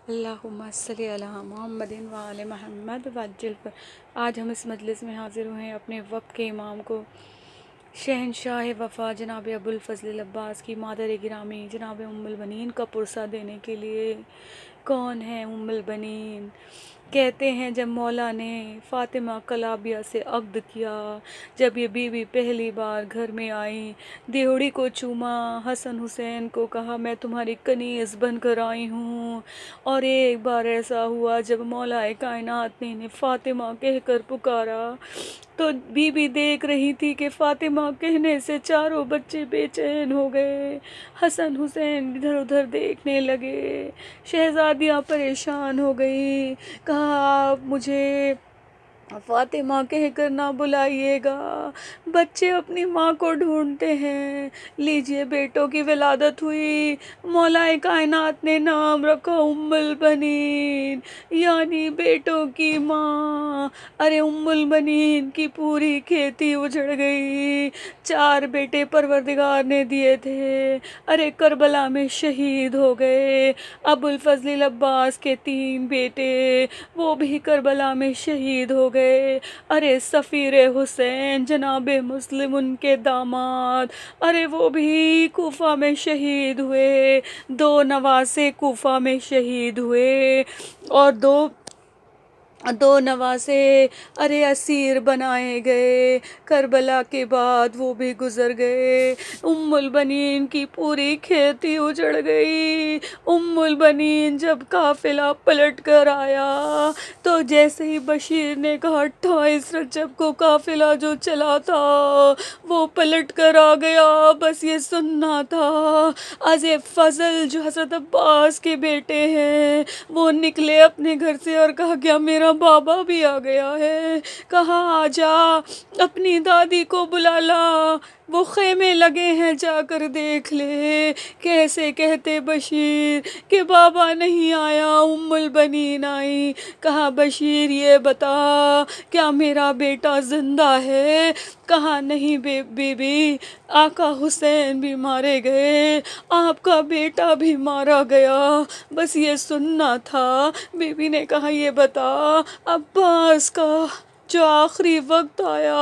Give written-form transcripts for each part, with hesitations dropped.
अल्लाहुम्मा सल्ली अला मुहम्मदिन व आले मुहम्मद वज्जिल पर। आज हम इस मजलिस में हाजिर हुए हैं अपने वक्त के इमाम को, शहनशाह वफ़ा जनाब अबुल फ़ज़ल अब्बास की मादर गिरामी जनाब उम्मुल बनीन का पुरसा देने के लिए। कौन है उम्मुल बनीन? कहते हैं जब मौला ने फ़ातिमा कलाबिया से अक़्द किया, जब ये बीवी पहली बार घर में आई, देवड़ी को चूमा, हसन हुसैन को कहा मैं तुम्हारी कनीज़ बन कर आई हूँ। और एक बार ऐसा हुआ जब मौलाए कायनात ने इन्हें फ़ातिमा कहकर पुकारा, तो बीबी देख रही थी कि फ़ातिमा कहने से चारों बच्चे बेचैन हो गए। हसन हुसैन इधर उधर देखने लगे, शहज़ादियाँ परेशान हो गई। कहा आप मुझे फ़ातिमा कह कर ना बुलाइएगा, बच्चे अपनी माँ को ढूंढते हैं। लीजिए बेटों की विलादत हुई, मौलाए कायनात ने नाम रखा उम्मुल बनीन, यानी बेटों की माँ। अरे उम्मुल बनीन की पूरी खेती उजड़ गई। 4 बेटे परवरदिगार ने दिए थे, अरे करबला में शहीद हो गए। अबुल फ़ज़ल अब्बास के 3 बेटे, वो भी करबला में शहीद हो गए। अरे सफ़ीर हुसैन जनाबे मुस्लिम उनके दामाद, अरे वो भी कूफा में शहीद हुए। 2 नवासे कूफा में शहीद हुए और दो नवासे अरे असीर बनाए गए। करबला के बाद वो भी गुज़र गए। उम्मुल बनीन की पूरी खेती उजड़ गई। उम्मुल बनीन जब काफ़िला पलट कर आया, तो जैसे ही बशीर ने कहा 28 रजब को काफ़िला जो चला था वो पलट कर आ गया, बस ये सुनना था। अज़े फ़ज़ल जो हज़रत अब्बास के बेटे हैं, वो निकले अपने घर से और कहा क्या मेरा बाबा भी आ गया है। कहा आजा, अपनी दादी को बुला ला, वो खेमे लगे हैं, जाकर देख ले। कैसे कहते बशीर कि बाबा नहीं आया, उम्मुल बनीन आई। कहा बशीर ये बता क्या मेरा बेटा जिंदा है? कहा नहीं बीबी, आका हुसैन भी मारे गए, आपका बेटा भी मारा गया, बस ये सुनना था। बीबी ने कहा ये बता अब्बास का जो आखिरी वक्त आया,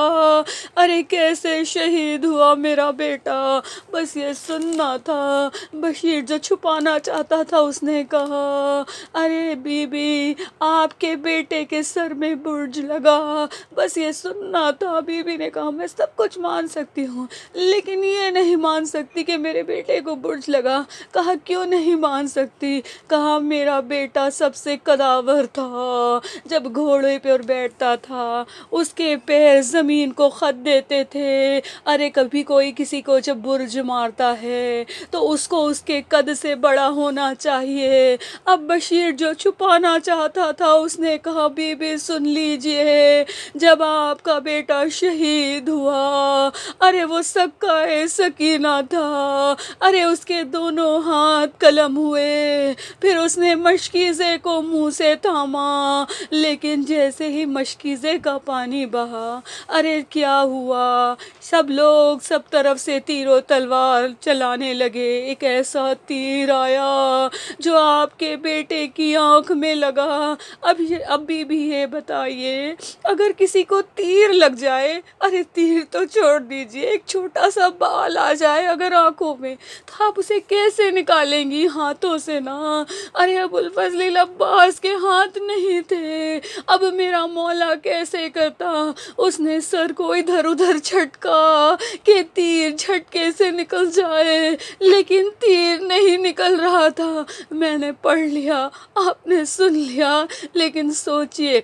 अरे कैसे शहीद हुआ मेरा बेटा, बस ये सुनना था। बशीर जो छुपाना चाहता था उसने कहा अरे बीबी आपके बेटे के सर में बुर्ज लगा, बस ये सुनना था। बीबी ने कहा मैं सब कुछ मान सकती हूँ, लेकिन ये नहीं मान सकती कि मेरे बेटे को बुर्ज लगा। कहा क्यों नहीं मान सकती? कहा मेरा बेटा सबसे कदावर था, जब घोड़े पर बैठता था उसके पैर ज़मीन को खत देते थे। अरे कभी कोई किसी को जब बुर्ज मारता है तो उसको उसके कद से बड़ा होना चाहिए। अब बशीर जो छुपाना चाहता था उसने कहा बीबी सुन लीजिए, जब आपका बेटा शहीद हुआ, अरे वो सक्का सकीना था, अरे उसके दोनों हाथ कलम हुए, फिर उसने मशकीज़े को मुंह से थामा, लेकिन जैसे ही मशकीज़े का पानी बहा, अरे क्या हुआ, सब लोग सब तरफ से तीरों तलवार चलाने लगे। एक ऐसा तीर आया जो आपके बेटे की आंख में लगा। अभी भी ये बताइए, अगर किसी को तीर लग जाए, अरे तीर तो छोड़ दीजिए, एक छोटा सा बाल आ जाए अगर आंखों में, तो आप उसे कैसे निकालेंगी? हाथों से ना। अरे अबुल फ़ज़ल अब्बास के हाथ नहीं थे, अब मेरा मौला कैसे करता? उसने सर को इधर उधर झटका कि तीर झटके से निकल जाए, लेकिन तीर नहीं निकल रहा था। मैंने पढ़ लिया, आपने सुन लिया, लेकिन सोचिए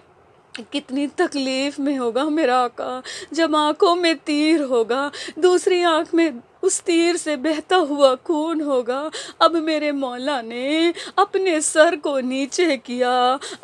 कितनी तकलीफ में होगा मेरा आका जब आंखों में तीर होगा, दूसरी आंख में उस तीर से बहता हुआ खून होगा। अब मेरे मौला ने अपने सर को नीचे किया,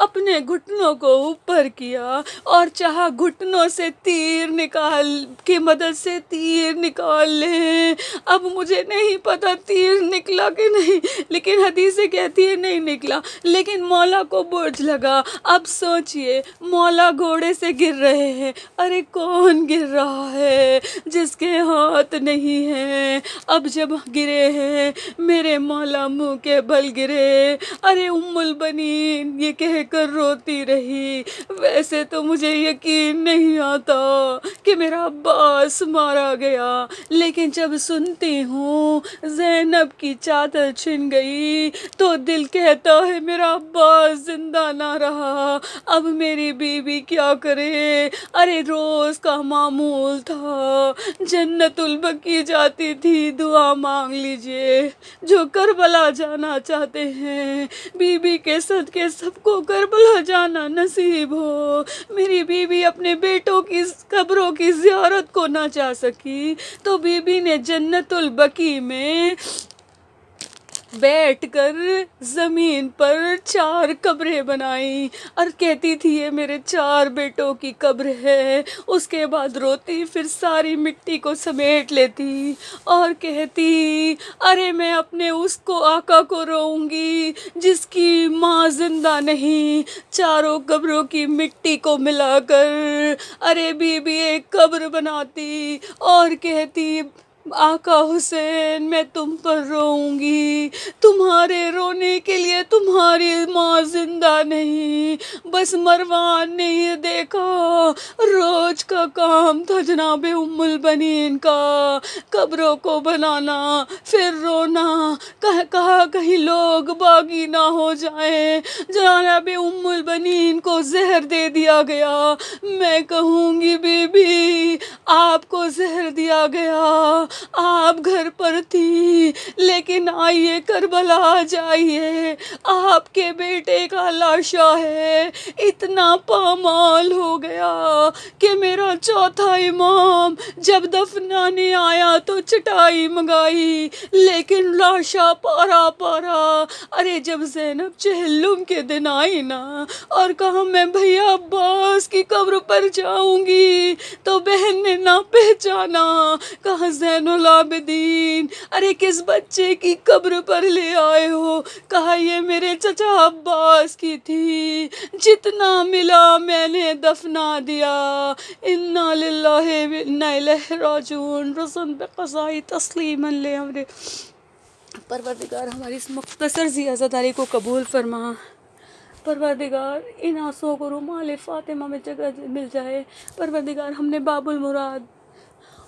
अपने घुटनों को ऊपर किया और चाहा घुटनों से तीर निकाल की मदद से तीर निकाल ले। अब मुझे नहीं पता तीर निकला कि नहीं, लेकिन हदीसें कहती है नहीं निकला, लेकिन मौला को बुर्ज लगा। अब सोचिए मौला घोड़े से गिर रहे हैं, अरे कौन गिर रहा है जिसके हाथ नहीं है, हैं, अब जब गिरे हैं मेरे मौला मुँह के बल गिरे। अरे उम्मुल बनीन ये कह कर रोती रही, वैसे तो मुझे यकीन नहीं आता कि मेरा अब्बास मारा गया, लेकिन जब सुनती हूँ ज़ैनब की चादर छिन गई तो दिल कहता है मेरा अब्बास जिंदा ना रहा, अब मेरी बीवी क्या करे। अरे रोज़ का मामूल था, जन्नतुल बकी जाती थी, दुआ मांग लीजिए जो करबला जाना चाहते हैं, बीबी के सदके सबको करबला जाना नसीब हो। मेरी बीबी अपने बेटों की कब्रों की ज़ियारत को ना जा सकी तो बीबी ने जन्नतुल बकी में बैठकर ज़मीन पर 4 कब्रें बनाई और कहती थी ये मेरे 4 बेटों की कब्र है। उसके बाद रोती, फिर सारी मिट्टी को समेट लेती और कहती अरे मैं अपने उसको आका को रोऊंगी जिसकी माँ जिंदा नहीं। चारों कब्रों की मिट्टी को मिलाकर अरे बीबी एक कब्र बनाती और कहती आका हुसैन मैं तुम पर रोऊंगी, तुम्हारे रोने के लिए तुम्हारी माँ जिंदा नहीं। बस मरवान ने ये देखा, रोज का काम था जनाबे उम्मुल बनीन का, कब्रों को बनाना फिर रोना, कहा कहीं लोग बागी ना हो जाएं। जनाबे उम्मुल बनीन को जहर दे दिया गया। मैं कहूँगी बीबी आपको जहर दिया गया, आप घर पर थी, लेकिन आइए करबला जाइए, आपके बेटे का लाशा है। इतना पामाल हो गया कि मेरा चौथा इमाम जब दफनाने आया तो चटाई मंगाई, लेकिन लाशा पारा पारा। अरे जब ज़ैनब चहल्लुम के दिन आई ना और कहा मैं भैया अब्बास की कब्र पर जाऊंगी तो बहन ने ना पहचाना, कहा ज़ैनुल आबिदीन अरे किस बच्चे की कब्र पर ले आए हो, कहा ये मेरे चचा अब्बास की थी, जितना मिला मैंने दफना दिया। इन्ना लिल्लाहि व इन्ना इलैहि राजिऊन। रसूल पे क़ज़ाई तस्लीमन ले अमरे। परवरदिगार हमारी इस मुख्तसर सी आज़ादारी को कबूल फरमा। परवरदिगार इन आंसुओं को रुमाल फ़ातिमा में जगह मिल जाए। परवरदिगार हमने बाबुल मुराद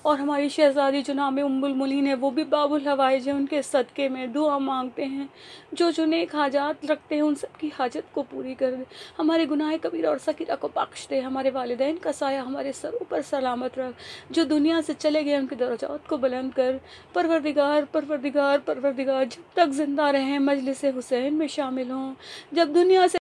और हमारी शहज़ादी जो नाम उम्मुल मुनीन है वो भी बाबुल हवाइज है, उनके सदक़े में दुआ मांगते हैं। जो नेक हाजात रखते हैं उन सब की हाजत को पूरी कर दे, हमारे गुनाह कबीरा और सकीरा को बख्श दे, हमारे वालिदैन का साया हमारे सरों पर सलामत रख, जो दुनिया से चले गए उनके दर्जात को बुलंद कर। परवरदिगार परवरदिगार परवरदिगार जब तक ज़िंदा रहें मजलिस हुसैन में शामिल हों, जब दुनिया से